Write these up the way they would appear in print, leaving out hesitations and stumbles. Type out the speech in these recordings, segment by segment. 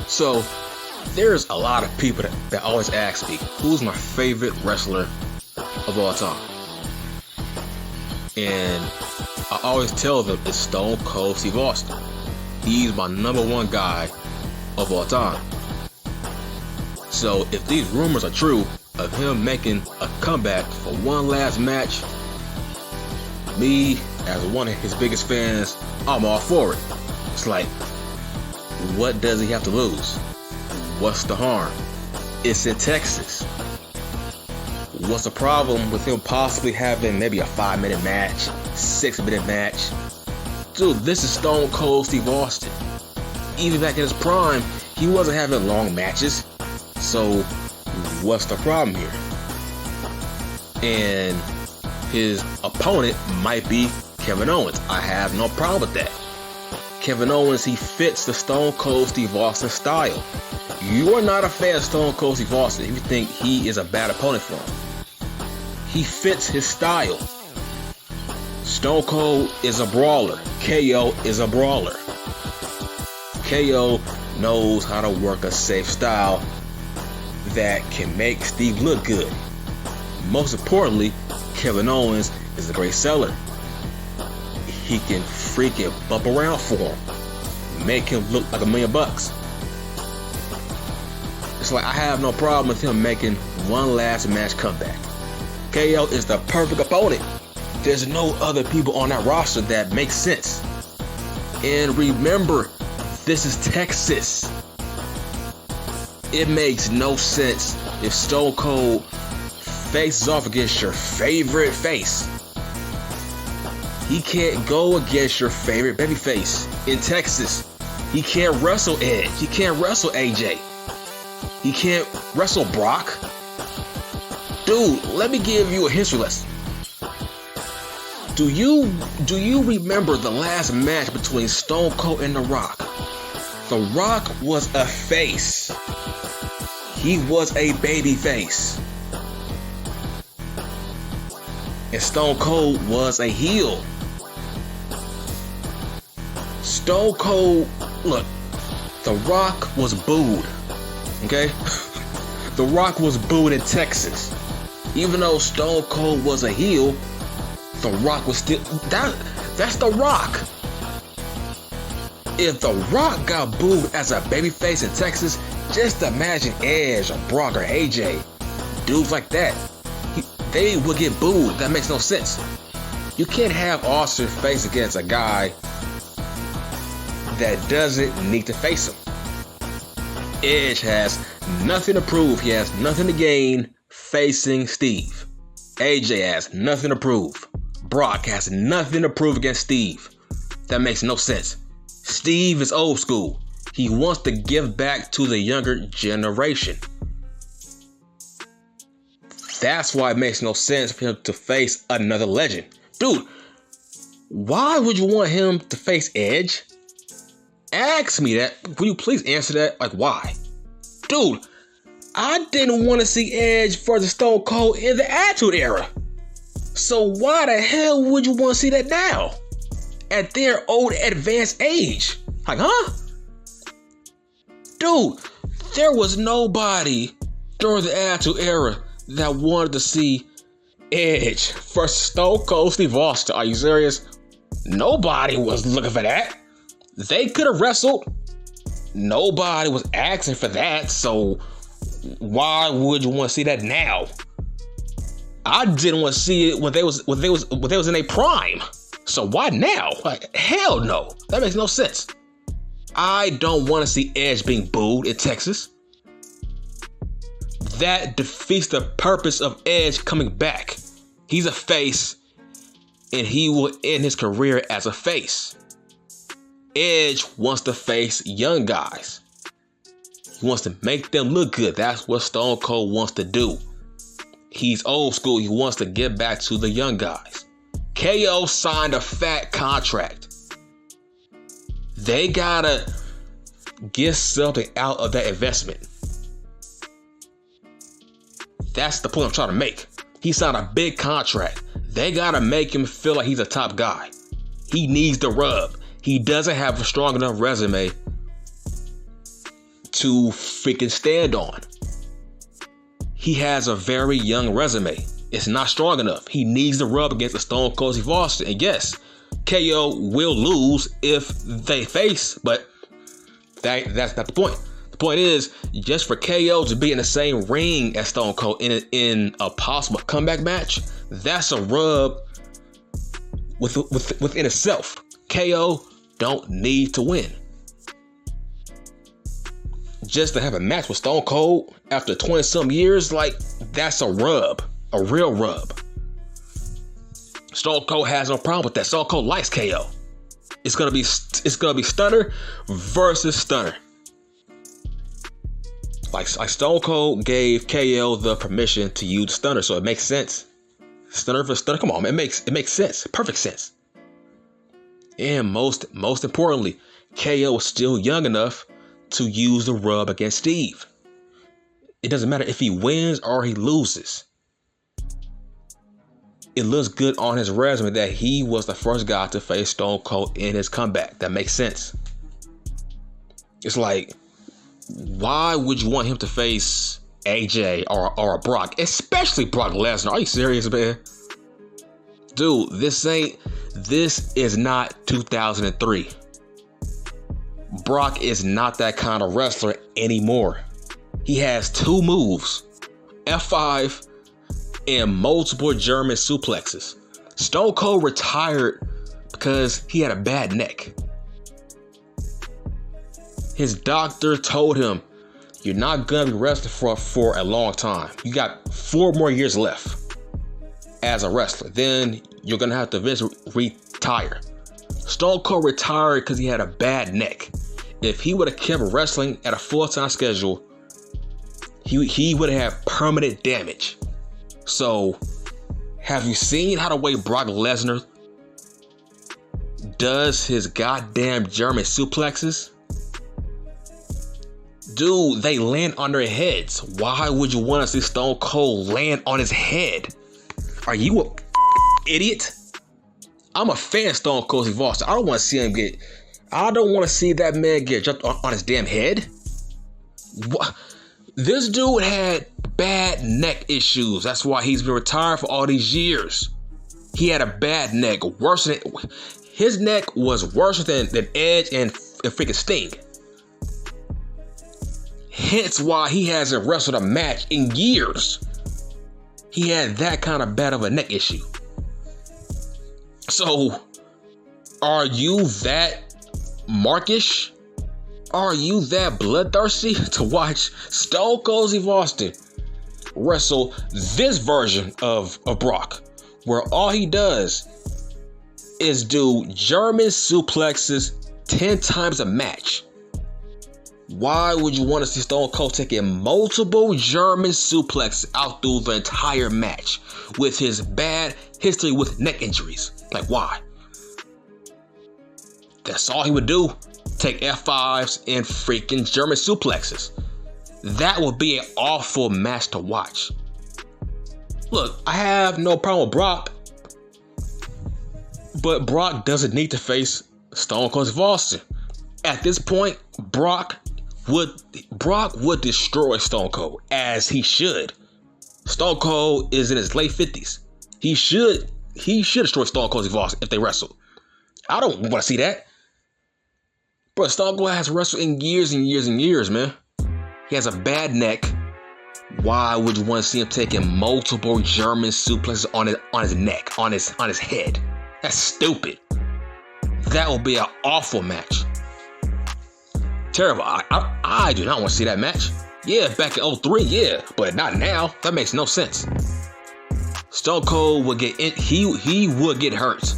So there's a lot of people that always ask me, who's my favorite wrestler of all time? And I always tell them it's Stone Cold Steve Austin. He's my number one guy of all time. So if these rumors are true of him making a comeback for one last match, me, as one of his biggest fans, I'm all for it. It's like, what does he have to lose? What's the harm? It's in Texas. What's the problem with him possibly having maybe a 5-minute match, 6-minute match? Dude, this is Stone Cold Steve Austin. Even back in his prime, he wasn't having long matches. So, what's the problem here? And his opponent might be Kevin Owens. I have no problem with that. Kevin Owens, he fits the Stone Cold Steve Austin style. You are not a fan of Stone Cold Steve Austin if you think he is a bad opponent for him. He fits his style. Stone Cold is a brawler. KO is a brawler. KO knows how to work a safe style that can make Steve look good. Most importantly, Kevin Owens is a great seller. He can freaking bump around for him, make him look like $1 million. It's like, I have no problem with him making one last match comeback. KO is the perfect opponent. There's no other people on that roster that make sense. And remember, this is Texas. It makes no sense if Stone Cold faces off against your favorite face. He can't go against your favorite babyface in Texas. He can't wrestle Edge. He can't wrestle AJ. He can't wrestle Brock. Dude, let me give you a history lesson. Do you remember the last match between Stone Cold and The Rock? The Rock was a face. He was a baby face. And Stone Cold was a heel. Stone Cold, look, The Rock was booed. Okay? The Rock was booed in Texas. Even though Stone Cold was a heel, The Rock was still... That's The Rock. If The Rock got booed as a babyface in Texas, just imagine Edge or Brock or AJ. Dudes like that. They would get booed. That makes no sense. You can't have Austin face against a guy that doesn't need to face him. Edge has nothing to prove. He has nothing to gain facing Steve. AJ has nothing to prove. Brock has nothing to prove against Steve. That makes no sense. Steve is old school. He wants to give back to the younger generation. That's why it makes no sense for him to face another legend. Dude, why would you want him to face Edge? Ask me that. Will you please answer that? Like, why? Dude, I didn't want to see Edge versus Stone Cold in the Attitude Era. So why the hell would you want to see that now? At their old advanced age. Like, huh? Dude, there was nobody during the Attitude Era that wanted to see Edge versus Stone Cold Steve Austin. Are you serious? Nobody was looking for that. They could have wrestled. Nobody was asking for that. So why would you want to see that now? I didn't want to see it when they was in their prime. So why now? Like, hell no. That makes no sense. I don't want to see Edge being booed in Texas. That defeats the purpose of Edge coming back. He's a face, and he will end his career as a face. Edge wants to face young guys. He wants to make them look good. That's what Stone Cold wants to do. He's old school. He wants to get back to the young guys. KO signed a fat contract. They gotta get something out of that investment. That's the point I'm trying to make. He signed a big contract. They gotta make him feel like he's a top guy. He needs the rub. He doesn't have a strong enough resume to freaking stand on. He has a very young resume. It's not strong enough. He needs to rub against a Stone Cold Steve Austin. And yes, KO will lose if they face, but that's not the point. The point is, just for KO to be in the same ring as Stone Cold in a possible comeback match, that's a rub within itself. KO don't need to win. Just to have a match with Stone Cold after 20-some years, like, that's a rub. A real rub. Stone Cold has no problem with that. Stone Cold likes KO. It's gonna be Stunner versus Stunner. Like Stone Cold gave KO the permission to use Stunner, so it makes sense. Stunner versus Stunner. Come on, man. It makes sense. Perfect sense. And most importantly, KO is still young enough to use the rub against Steve. It doesn't matter if he wins or he loses. It looks good on his resume that he was the first guy to face Stone Cold in his comeback. That makes sense. It's like, why would you want him to face AJ or Brock, especially Brock Lesnar? Are you serious, man? Dude, this is not 2003. Brock is not that kind of wrestler anymore. He has 2 moves, F5 and multiple German suplexes. Stone Cold retired because he had a bad neck. His doctor told him, you're not gonna be wrestling for a long time. You got 4 more years left as a wrestler. Then you're gonna have to eventually retire. Stone Cold retired because he had a bad neck. If he would have kept wrestling at a full-time schedule, he would have permanent damage. So, have you seen how the way Brock Lesnar does his goddamn German suplexes? Dude, they land on their heads. Why would you want to see Stone Cold land on his head? Are you an idiot? I'm a fan of Stone Cold Steve Austin. I don't want to see that man get jumped on his damn head. What? This dude had bad neck issues. That's why he's been retired for all these years. He had a bad neck. His neck was worse than Edge and freaking Sting. Hence why he hasn't wrestled a match in years. He had that kind of bad of a neck issue. So, are you that markish? Are you that bloodthirsty to watch Stone Cold Steve Austin wrestle this version of Brock, where all he does is do German suplexes 10 times a match? Why would you want to see Stone Cold taking multiple German suplexes out through the entire match with his bad history with neck injuries? Like, why? That's all he would do. Take F5s and freaking German suplexes. That would be an awful match to watch. Look, I have no problem with Brock, but Brock doesn't need to face Stone Cold Steve Austin. At this point, Brock would destroy Stone Cold, as he should. Stone Cold is in his late 50s. He should destroy Stone Cold Steve Austin if they wrestle. I don't want to see that. Bro, Stone Cold has wrestled in years and years and years, man. He has a bad neck. Why would you want to see him taking multiple German suplexes on his neck, on his head? That's stupid. That will be an awful match. Terrible. I do not want to see that match. Yeah, back in 03, yeah, but not now. That makes no sense. Stone Cold would get he would get hurt.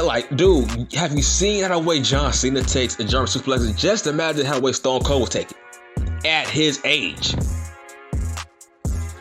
Like, dude, have you seen how the way John Cena takes a German suplex? Just imagine how the way Stone Cold would take it at his age.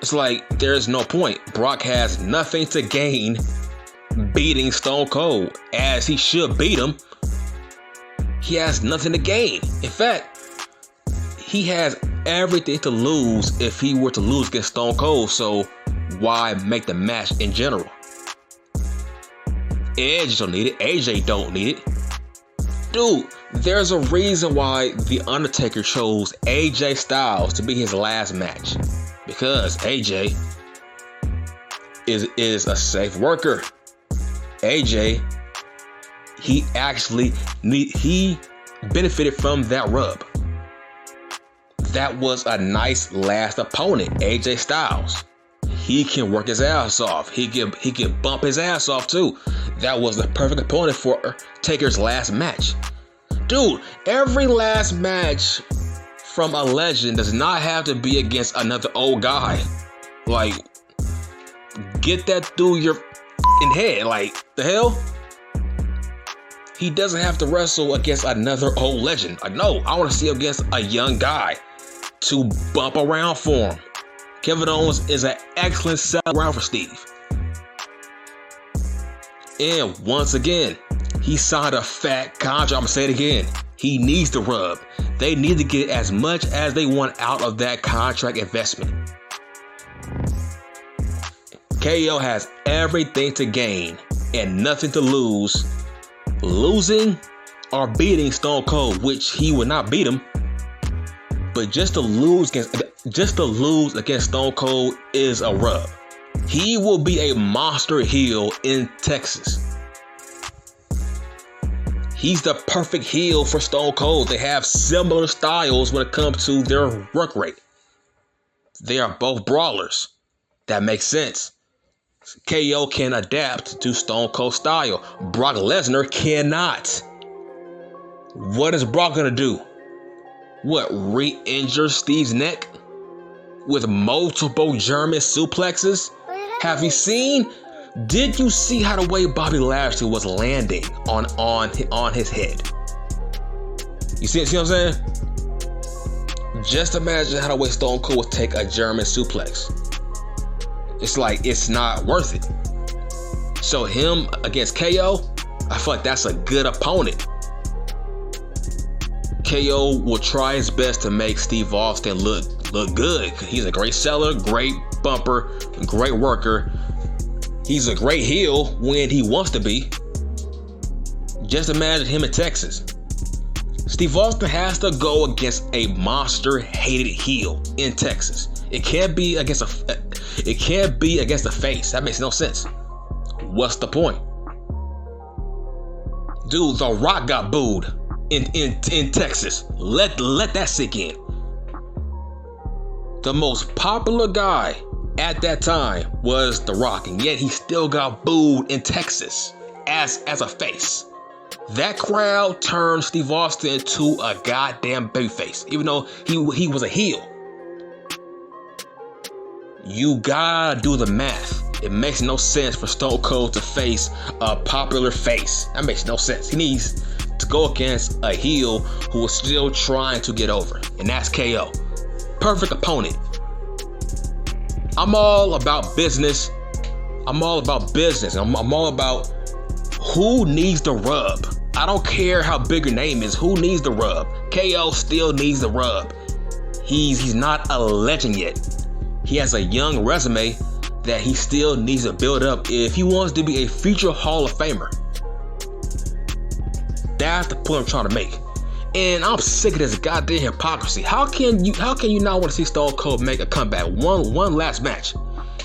It's like, there's no point. Brock has nothing to gain beating Stone Cold, as he should beat him. He has nothing to gain. In fact, he has everything to lose if he were to lose against Stone Cold, so why make the match in general? Edge don't need it. AJ don't need it. Dude, There's a reason why The Undertaker chose AJ Styles to be his last match. Because AJ is a safe worker. AJ, he benefited from that rub. That was a nice last opponent, AJ Styles. He can work his ass off. He can bump his ass off too. That was the perfect opponent for Taker's last match. Dude, every last match from a legend does not have to be against another old guy. Like, get that through your head. Like, the hell? He doesn't have to wrestle against another old legend. No, I want to see him against a young guy to bump around for him. Kevin Owens is an excellent sell around for Steve. And once again, he signed a fat contract. I'm going to say it again. He needs the rub. They need to get as much as they want out of that contract investment. KO has everything to gain and nothing to lose. Losing or beating Stone Cold, which he would not beat him. But just to lose against Stone Cold is a rub. He will be a monster heel in Texas. He's the perfect heel for Stone Cold. They have similar styles when it comes to their work rate. They are both brawlers. That makes sense. KO can adapt to Stone Cold style. Brock Lesnar cannot. What is Brock gonna do? What, re-injure Steve's neck with multiple German suplexes? Have you seen? Did you see how the way Bobby Lashley was landing on his head? You see what I'm saying? Just imagine how the way Stone Cold would take a German suplex. It's like, it's not worth it. So him against KO, I feel like that's a good opponent. KO will try his best to make Steve Austin look good. He's a great seller, great bumper, great worker. He's a great heel when he wants to be. Just imagine him in Texas. Steve Austin has to go against a monster-hated heel in Texas. It can't be against the face. That makes no sense. What's the point? Dude, The Rock got booed in Texas. Let that sink in. The most popular guy at that time was The Rock, and yet he still got booed in Texas as a face. That crowd turned Steve Austin into a goddamn babyface, even though he was a heel. You gotta do the math. It makes no sense for Stone Cold to face a popular face. That makes no sense. He needs to go against a heel who is still trying to get over, and that's KO. Perfect opponent. I'm all about business. I'm all about who needs the rub. I don't care how big your name is. Who needs the rub? KO still needs the rub. He's not a legend yet. He has a young resume that he still needs to build up if he wants to be a future Hall of Famer. That's the point I'm trying to make. And I'm sick of this goddamn hypocrisy. How can you not want to see Stone Cold make a comeback? One last match.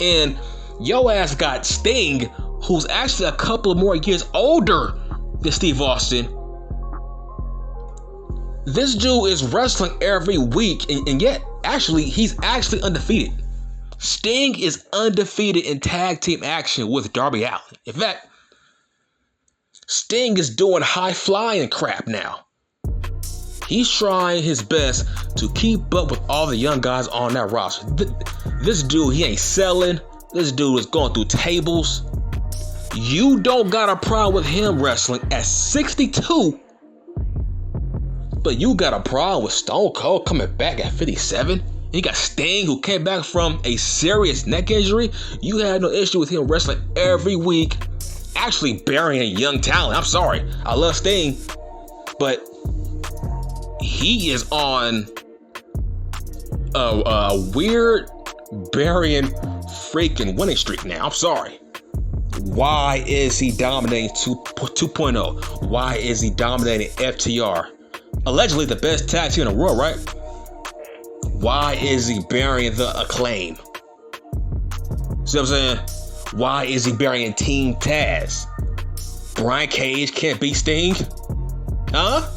And yo ass got Sting, who's actually a couple of more years older than Steve Austin. This dude is wrestling every week, and yet he's actually undefeated. Sting is undefeated in tag team action with Darby Allin. In fact, Sting is doing high flying crap now. He's trying his best to keep up with all the young guys on that roster. This dude, he ain't selling. This dude is going through tables. You don't got a problem with him wrestling at 62, but you got a problem with Stone Cold coming back at 57. You got Sting, who came back from a serious neck injury. You had no issue with him wrestling every week, actually burying young talent. I'm sorry, I love Sting, but he is on a weird burying freaking winning streak now. I'm sorry. Why is he dominating 2.0? Why is he dominating FTR? Allegedly the best tag team in the world, right? Why is he burying the Acclaim? See what I'm saying? Why is he burying Team Taz? Brian Cage can't beat Sting? Huh?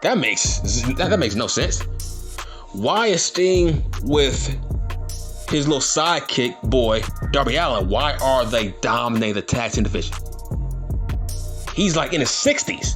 That makes no sense. Why is Sting with his little sidekick boy, Darby Allin? Why are they dominating the tag team division? He's like in his 60s.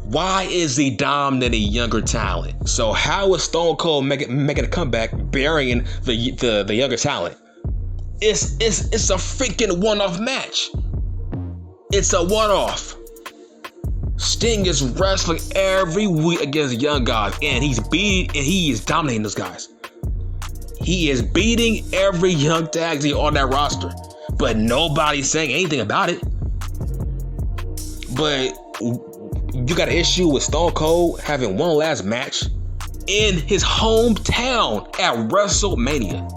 Why is he dominating younger talent? So how is Stone Cold making a comeback, burying the younger talent? It's a freaking one-off match. It's a one-off. Sting is wrestling every week against young guys, and he is dominating those guys. He is beating every young tag team on that roster, but nobody's saying anything about it. But you got an issue with Stone Cold having one last match in his hometown at WrestleMania.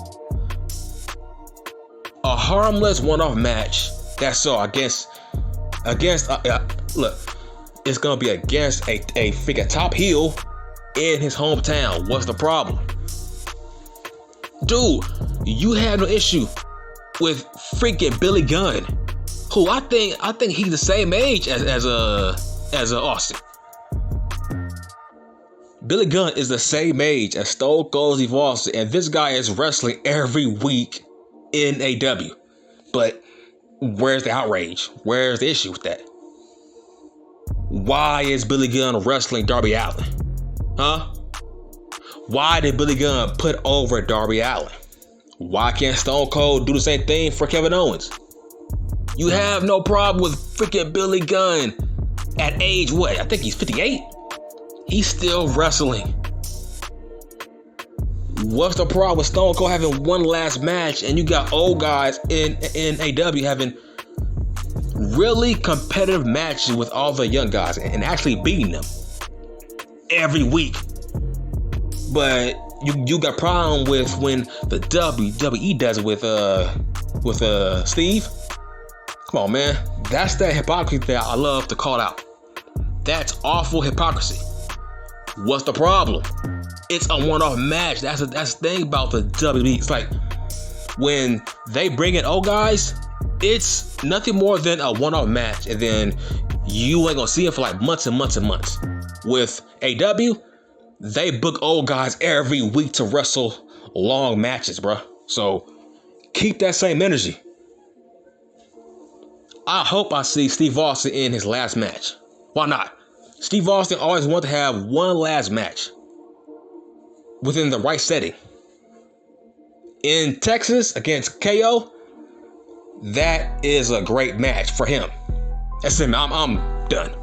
A harmless one-off match. That's all. Look, it's gonna be against a figure top heel in his hometown. What's the problem? Dude, you have no issue with freaking Billy Gunn, who I think he's the same age as Austin. Billy Gunn is the same age as Stone Cold Steve Austin, and this guy is wrestling every week in AEW. But where's the outrage? Where's the issue with that? Why is Billy Gunn wrestling Darby Allin? Huh? Why did Billy Gunn put over Darby Allin? Why can't Stone Cold do the same thing for Kevin Owens? You have no problem with freaking Billy Gunn at age what? I think he's 58. He's still wrestling. What's the problem with Stone Cold having one last match and you got old guys in AEW having really competitive matches with all the young guys and actually beating them every week? But you got problem with when the WWE does it with Steve. Come on, man. That's that hypocrisy that I love to call out. That's awful hypocrisy. What's the problem? It's a one-off match. That's the thing about the WWE. It's like when they bring in old guys, it's nothing more than a one-off match, and then you ain't gonna see it for like months and months and months. With AEW, they book old guys every week to wrestle long matches, bro. So keep that same energy. I hope I see Steve Austin in his last match. Why not? Steve Austin always wanted to have one last match within the right setting. In Texas against KO, that is a great match for him. That's him. I'm done.